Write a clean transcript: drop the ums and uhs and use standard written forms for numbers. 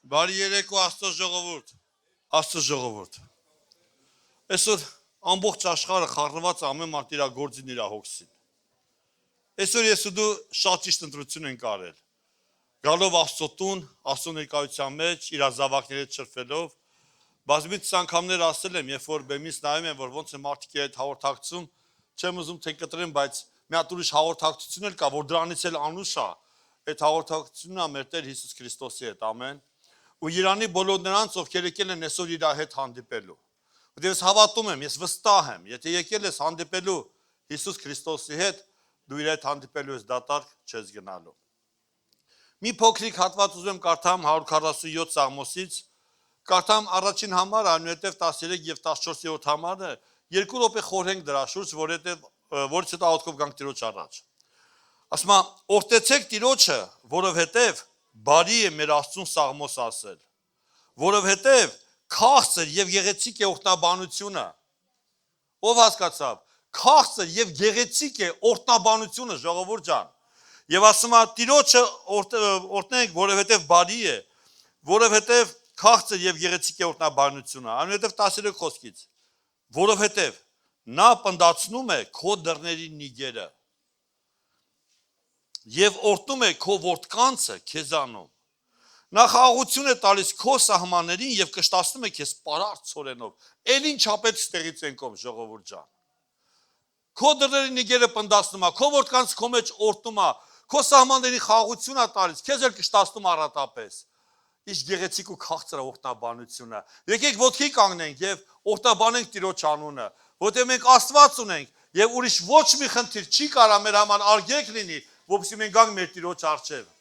Բարի երեկո Աստծո ժողովուրդ, Աստծո ժողովուրդ։ Այսօր ամբողջ աշխարհը խառնված ամեն մարդ իր գործին իր հոգսին։ Այսօր ես ու դու շատ ճիշտ ընտրություն ենք արել։ Գալով Աստծո տուն, Աստծո ներկայության մեջ, իր զավակների հետ շփվելով, բազմիցս անգամներ ասել եմ, երբ որ բեմից նայում եմ, որ ոնց է մարդիկ այդ հաղորդակցում, չեմ ուզում թե կտրեմ, բայց մի հատ ուրիշ հաղորդակցություն էլ կա, որ դրանից էլ անուշ է։ Այդ հաղորդակցությունն է մեր Տեր Հիսուս Քրիստոսի հետ, ամեն։ Ու Իրանի բոլոր նրանց, ովքեր եկել են այսօր իր հետ հանդիպելու։ Ու ես հավատում եմ, ես վստահ եմ, եթե եկել ես հանդիպելու Հիսուս Քրիստոսի հետ, դու իր հետ հանդիպելու ես դատարկ չես գնալու։ Մի փոքրիկ հատված ուզում եմ կարդամ 147 Սաղմոսից, կարդամ առաջին համարը, այնուհետև 13 եւ 14-րդ համարը, 2 րոպե խորհենք դրա շուրջ, որից հետո աղոթքով գանք Տիրոջ առաջ։ Ասում է, օրհնեցեք Տիրոջը, որովհետև բարի է մեր Աստծուն Սաղմոս ասել, որովհետև քաղցր եւ գեղեցիկ է օրհնաբանությունը։ Ով հասկացավ, քաղցր եւ գեղեցիկ է օրհնաբանությունը, ժողովուրդ ջան։ Եվ ասում է Տիրոջը օրհնենք, որովհետև բարի է, որովհետև քաղցր եւ գեղեցիկ է օրհնաբանությունը։ Այնուհետև 13 խոսքից, որովհետև նա պնդացնում է քո դռների նիգերը եւ օրհնում է քո որդկանցը քեզանում։ Նա խաղաղություն է տալիս քո սահմաններին եւ կշտացնում է քեզ պարարտ ցորենով։ Էլ ինչ ապետ ստեղից ենքով, ժողովուրդ ջան։ Քո դռների նիգերը պնդացնում է, քո որդկանց քո մեջ օրհնում է, քո սահմաններին խաղաղություն է տալիս, քեզ էլ կշտացնում առատապես։ Ինչ գեղեցիկ ու քաղցր է օրհնաբանությունը։ Եկեք ոտքի կանգնենք եւ օրհնաբանենք Տիրոջ անունը, որտեղ մենք Աստված ունենք եւ ուրիշ ոչ մի խնդիր չի կարա մեր համար արգելք լինի, որովհետեւ մենք գանք մեր Տիրոջ առջև։